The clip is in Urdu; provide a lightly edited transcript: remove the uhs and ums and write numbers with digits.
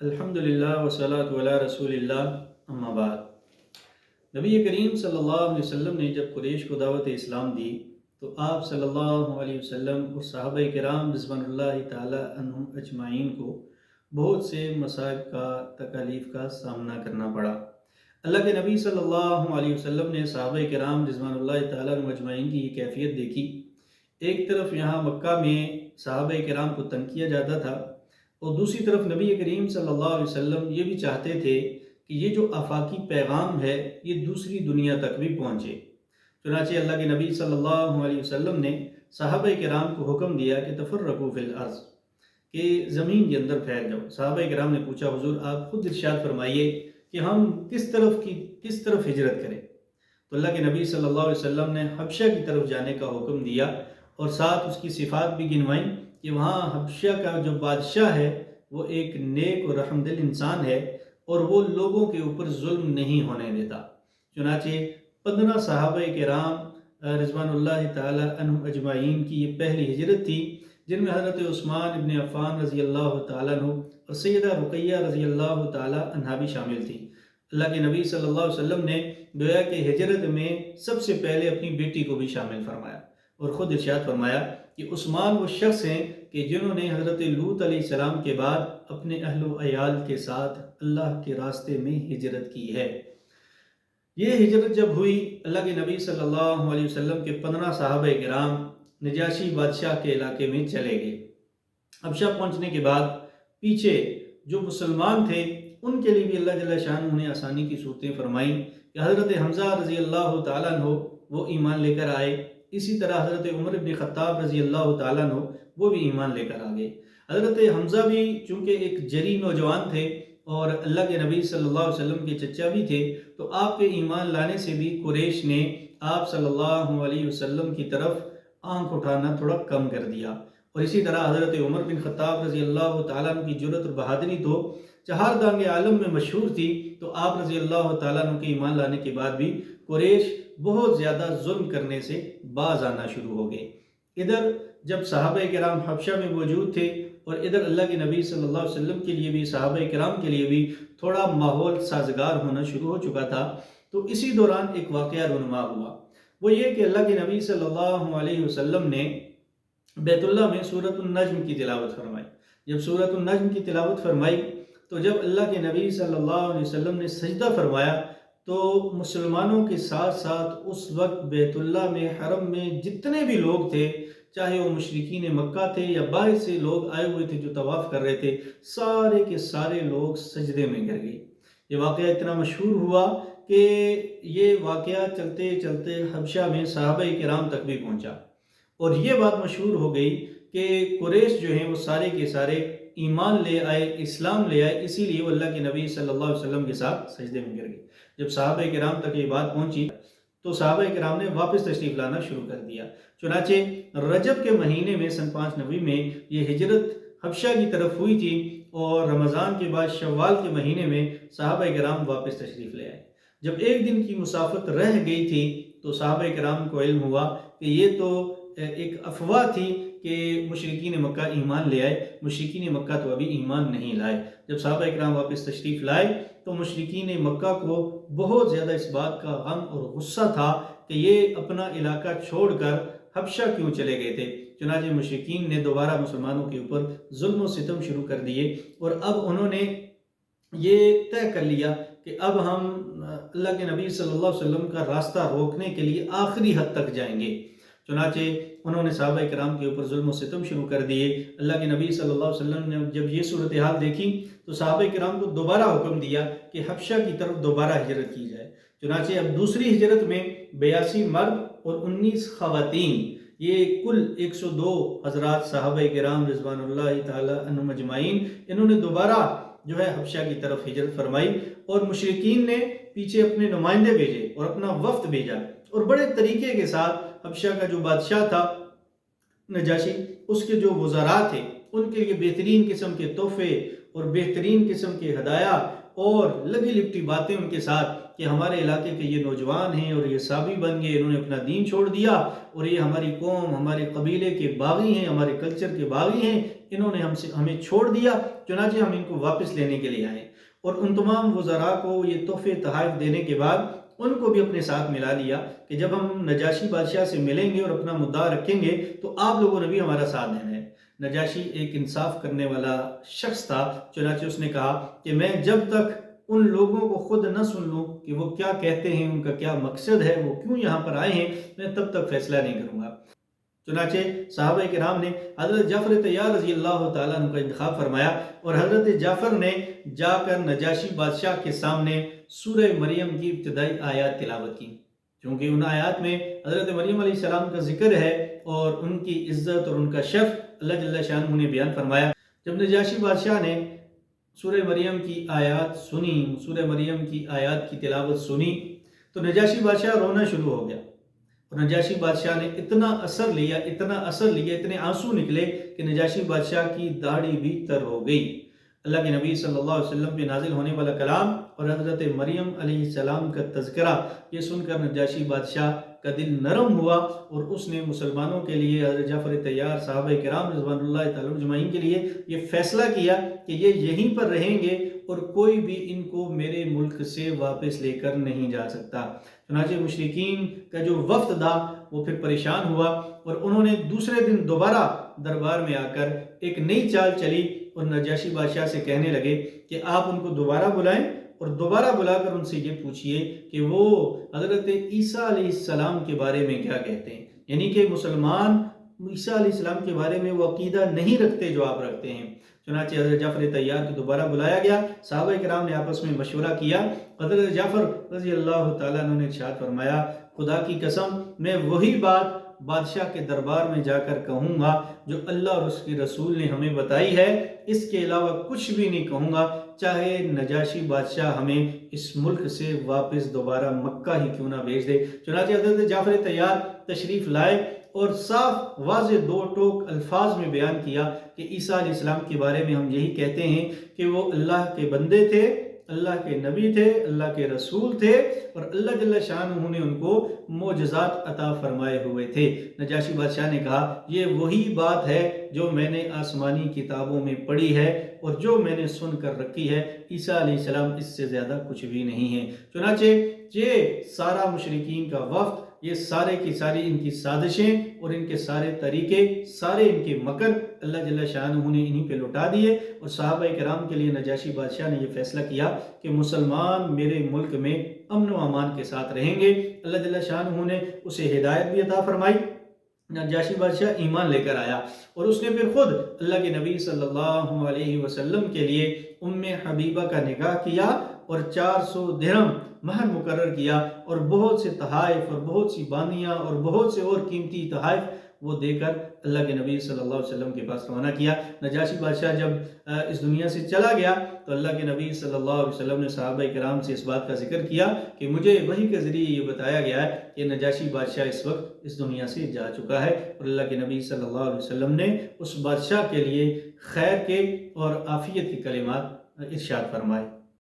الحمدللہ والصلاۃ علی رسول اللہ، اما بعد۔ نبی کریم صلی اللہ علیہ وسلم نے جب قریش کو دعوت اسلام دی تو آپ صلی اللہ علیہ وسلم اور صحابہ کرام رضوان اللہ تعالی عنہم اجمعین کو بہت سے مصائب کا، تکالیف کا سامنا کرنا پڑا۔ اللہ کے نبی صلی اللہ علیہ وسلم نے صحابہ کرام رضوان اللہ تعالی عنہم اجمعین کی یہ کیفیت دیکھی۔ ایک طرف یہاں مکہ میں صحابہ کرام کو تنگ کیا جاتا تھا، اور دوسری طرف نبی کریم صلی اللہ علیہ وسلم یہ بھی چاہتے تھے کہ یہ جو آفاقی پیغام ہے یہ دوسری دنیا تک بھی پہنچے۔ چنانچہ اللہ کے نبی صلی اللہ علیہ وسلم نے صحابہ کرام کو حکم دیا کہ تفرقوا فی الارض، کہ زمین کے اندر پھیل جاؤ۔ صحابہ کرام نے پوچھا حضور آپ خود ارشاد فرمائیے کہ ہم کس طرف ہجرت کریں؟ تو اللہ کے نبی صلی اللہ علیہ وسلم نے حبشہ کی طرف جانے کا حکم دیا، اور ساتھ اس کی صفات بھی گنوائیں کہ وہاں حبشہ کا جو بادشاہ ہے وہ ایک نیک اور رحم دل انسان ہے، اور وہ لوگوں کے اوپر ظلم نہیں ہونے دیتا۔ چنانچہ 15 صحابہ کرام رضوان اللہ تعالی عنہم اجمعین کی یہ پہلی ہجرت تھی، جن میں حضرت عثمان ابن عفان رضی اللہ تعالیٰ عنہ اور سیدہ رقیہ رضی اللہ تعالیٰ عنہ بھی شامل تھی۔ اللہ کے نبی صلی اللہ علیہ وسلم نے گویا کہ ہجرت میں سب سے پہلے اپنی بیٹی کو بھی شامل فرمایا، اور خود ارشاد فرمایا کہ عثمان وہ شخص ہیں کہ جنہوں نے حضرت لوط علیہ السلام کے بعد اپنے اہل و عیال کے ساتھ اللہ کے راستے میں ہجرت کی ہے۔ یہ ہجرت جب ہوئی، اللہ کے نبی صلی اللہ علیہ وسلم کے 15 صحابہ کرام نجاشی بادشاہ کے علاقے میں چلے گئے۔ حبشہ پہنچنے کے بعد پیچھے جو مسلمان تھے ان کے لیے بھی اللہ جل شانہ نے آسانی کی صورتیں فرمائیں کہ حضرت حمزہ رضی اللہ تعالیٰ عنہ وہ ایمان لے کر آئے، اسی طرح حضرت عمر بن خطاب رضی اللہ تعالیٰ عنہ وہ بھی ایمان لے کر آگئے۔ حضرت حمزہ بھی چونکہ ایک جری نوجوان تھے اور اللہ کے نبی صلی اللہ علیہ وسلم کے چچا بھی تھے، تو آپ کے ایمان لانے سے بھی قریش نے آپ صلی اللہ علیہ وسلم کی طرف آنکھ اٹھانا تھوڑا کم کر دیا۔ اور اسی طرح حضرت عمر بن خطاب رضی اللہ تعالیٰ عنہ کی جرأت اور بہادری تو چہار دانگ عالم میں مشہور تھی، تو آپ رضی اللہ تعالیٰ عنہ کے ایمان لانے کے بعد بھی قریش بہت زیادہ ظلم کرنے سے باز آنا شروع ہو گئے۔ ادھر جب صحابہ کرام حبشہ میں موجود تھے، اور ادھر اللہ کے نبی صلی اللہ علیہ وسلم کے لیے بھی، صحابہ کرام کے لیے بھی تھوڑا ماحول سازگار ہونا شروع ہو چکا تھا، تو اسی دوران ایک واقعہ رونما ہوا۔ وہ یہ کہ اللہ کے نبی صلی اللہ علیہ وسلم نے بیت اللہ میں سورۃ النجم کی تلاوت فرمائی۔ جب سورۃ النجم کی تلاوت فرمائی تو جب اللہ کے نبی صلی اللہ علیہ وسلم نے سجدہ فرمایا تو مسلمانوں کے ساتھ ساتھ اس وقت بیت اللہ میں، حرم میں جتنے بھی لوگ تھے، چاہے وہ مشرکین مکہ تھے یا باہر سے لوگ آئے ہوئے تھے جو طواف کر رہے تھے، سارے کے سارے لوگ سجدے میں گر گئے۔ یہ واقعہ اتنا مشہور ہوا کہ یہ واقعہ چلتے چلتے حبشہ میں صحابہ کرام تک بھی پہنچا، اور یہ بات مشہور ہو گئی کہ قریش جو ہیں وہ سارے کے سارے ایمان لے آئے، اسلام لے آئے، اسی لیے وہ اللہ کے نبی صلی اللہ علیہ وسلم کے ساتھ سجدے میں گر گئے۔ جب صحابہ کرام تک یہ بات پہنچی تو صحابہ کرام نے واپس تشریف لانا شروع کر دیا۔ چنانچہ رجب کے مہینے میں سن 5 نبوی میں یہ ہجرت حبشہ کی طرف ہوئی تھی، اور رمضان کے بعد شوال کے مہینے میں صحابہ کرام واپس تشریف لے آئے۔ جب ایک دن کی مسافت رہ گئی تھی تو صحابہ کرام کو علم ہوا کہ یہ تو ایک افواہ تھی کہ مشرکین مکہ ایمان لے آئے، مشرکین مکہ تو ابھی ایمان نہیں لائے۔ جب صحابہ کرام واپس تشریف لائے تو مشرکین مکہ کو بہت زیادہ اس بات کا غم اور غصہ تھا کہ یہ اپنا علاقہ چھوڑ کر حبشہ کیوں چلے گئے تھے۔ چنانچہ مشرکین نے دوبارہ مسلمانوں کے اوپر ظلم و ستم شروع کر دیے، اور اب انہوں نے یہ طے کر لیا کہ اب ہم اللہ کے نبی صلی اللہ علیہ وسلم کا راستہ روکنے کے لیے آخری حد تک جائیں گے۔ چنانچہ انہوں نے صحابہ کرام کے اوپر ظلم و ستم شروع کر دیے۔ اللہ کے نبی صلی اللہ علیہ وسلم نے جب یہ صورتحال دیکھی تو صحابہ کرام کو دوبارہ حکم دیا کہ حبشہ کی طرف دوبارہ ہجرت کی جائے۔ چنانچہ اب دوسری ہجرت میں 82 مرد اور 19 خواتین، یہ کل 102 حضرات صحابہ کرام رضوان اللہ تعالی عنہم اجمعین، انہوں نے دوبارہ جو ہے حبشہ کی طرف ہجرت فرمائی، اور مشرکین نے پیچھے اپنے نمائندے بھیجے اور اپنا وفد بھیجا، اور بڑے طریقے کے ساتھ حبشہ کا جو بادشاہ تھا نجاشی، اس کے جو وزراء تھے ان کے لیے بہترین قسم کے تحفے اور بہترین قسم کے ہدایہ اور لگی لپٹی باتیں ان کے ساتھ کہ ہمارے علاقے کے یہ نوجوان ہیں اور یہ صحابی بن گئے، انہوں نے اپنا دین چھوڑ دیا اور یہ ہماری قوم، ہمارے قبیلے کے باغی ہیں، ہمارے کلچر کے باغی ہیں، انہوں نے ہمیں چھوڑ دیا، چنانچہ ہم ان کو واپس لینے کے لیے آئے۔ اور ان تمام وزراء کو یہ تحفے تحائف دینے کے بعد ان کو بھی اپنے ساتھ ملا لیا کہ جب ہم نجاشی بادشاہ سے ملیں گے اور اپنا مدعا رکھیں گے تو آپ لوگوں نے بھی ہمارا ساتھ دینا ہے۔ نجاشی ایک انصاف کرنے والا شخص تھا، چنانچہ اس نے کہا کہ میں جب تک ان لوگوں کو خود نہ سن لوں کہ وہ کیا کہتے ہیں، ان کا کیا مقصد ہے، وہ کیوں یہاں پر آئے ہیں، میں تب تک فیصلہ نہیں کروں گا۔ چنانچہ صحابہ کرام نے حضرت جعفر طیار رضی اللہ تعالیٰ عنہ کا انتخاب فرمایا اور حضرت جعفر نے جا کر نجاشی بادشاہ کے سامنے سورہ مریم کی ابتدائی آیات تلاوت کی، کیونکہ ان آیات میں حضرت مریم علیہ السلام کا ذکر ہے اور ان کی عزت اور ان کا شرف اللہ جل شانہ نے بیان فرمایا۔ جب نجاشی بادشاہ نے سورہ مریم کی آیات سنی، سورہ مریم کی آیات کی تلاوت سنی، تو نجاشی بادشاہ رونا شروع ہو گیا۔ اور نجاشی بادشاہ نے اتنا اثر لیا، اتنے آنسو نکلے کہ نجاشی بادشاہ کی داڑھی بھی تر ہو گئی۔ اللہ کے نبی صلی اللہ علیہ وسلم پہ نازل ہونے والا کلام اور حضرت مریم علیہ السلام کا تذکرہ یہ سن کر نجاشی بادشاہ کا دل نرم ہوا اور اس نے مسلمانوں کے لیے، حضرت جعفر طیار، صحابہ کرام رضوان اللہ تعالیٰ اجمعین کے لیے یہ فیصلہ کیا کہ یہ یہیں پر رہیں گے اور کوئی بھی ان کو میرے ملک سے واپس لے کر نہیں جا سکتا۔ چنانچہ مشرکین کا جو وفد تھا وہ پھر پریشان ہوا اور انہوں نے دوسرے دن دوبارہ دربار میں آ کر ایک نئی چال چلی اور نجاشی بادشاہ سے کہنے لگے کہ آپ ان کو دوبارہ بلائیں اور دوبارہ بلا کر ان سے یہ پوچھئے کہ وہ حضرت عیسیٰ علیہ السلام کے بارے میں کیا کہتے ہیں، یعنی کہ مسلمان عیسیٰ علیہ السلام کے بارے میں وہ عقیدہ نہیں رکھتے جو آپ رکھتے ہیں۔ چنانچہ حضرت جعفر طیار کو دوبارہ بلایا گیا، صحابہ کرام نے آپس میں مشورہ کیا۔ حضرت جعفر رضی اللہ تعالیٰ عنہ نے ارشاد فرمایا، خدا کی قسم میں وہی بات بادشاہ کے دربار میں جا کر کہوں گا جو اللہ اور اس کے رسول نے ہمیں بتائی ہے، اس کے علاوہ کچھ بھی نہیں کہوں گا، چاہے نجاشی بادشاہ ہمیں اس ملک سے واپس دوبارہ مکہ ہی کیوں نہ بھیج دے۔ چنانچہ حضرت جعفر طیار تشریف لائے اور صاف واضح دو ٹوک الفاظ میں بیان کیا کہ عیسیٰ علیہ السلام کے بارے میں ہم یہی کہتے ہیں کہ وہ اللہ کے بندے تھے، اللہ کے نبی تھے، اللہ کے رسول تھے اور اللہ جل شانہ نے ان کو معجزات عطا فرمائے ہوئے تھے۔ نجاشی بادشاہ نے کہا یہ وہی بات ہے جو میں نے آسمانی کتابوں میں پڑھی ہے اور جو میں نے سن کر رکھی ہے، عیسیٰ علیہ السلام اس سے زیادہ کچھ بھی نہیں ہے۔ چنانچہ یہ سارا مشرکین کا وفد، یہ سارے کی ساری ان کی سازشیں اور ان کے سارے طریقے، سارے ان کے مکر اللہ جل شانہ نے انہی پہ لٹا دیے اور صحابہ کرام کے لیے نجاشی بادشاہ نے یہ فیصلہ کیا کہ مسلمان میرے ملک میں امن و امان کے ساتھ رہیں گے۔ اللہ جل شانہ نے اسے ہدایت بھی عطا فرمائی۔ نجاشی بادشاہ ایمان لے کر آیا اور اس نے پھر خود اللہ کے نبی صلی اللہ علیہ وسلم کے لیے ام حبیبہ کا نکاح کیا اور 400 درہم مہر مقرر کیا اور بہت سے تحائف اور بہت سی بانیاں اور بہت سے اور قیمتی تحائف وہ دے کر اللہ کے نبی صلی اللہ علیہ وسلم کے پاس روانہ کیا۔ نجاشی بادشاہ جب اس دنیا سے چلا گیا تو اللہ کے نبی صلی اللہ علیہ وسلم نے صحابہ کرام سے اس بات کا ذکر کیا کہ مجھے وحی کے ذریعے یہ بتایا گیا ہے کہ نجاشی بادشاہ اس وقت اس دنیا سے جا چکا ہے، اور اللہ کے نبی صلی اللہ علیہ وسلم نے اس بادشاہ کے لیے خیر کے اور عافیت کے کلمات ارشاد فرمائے۔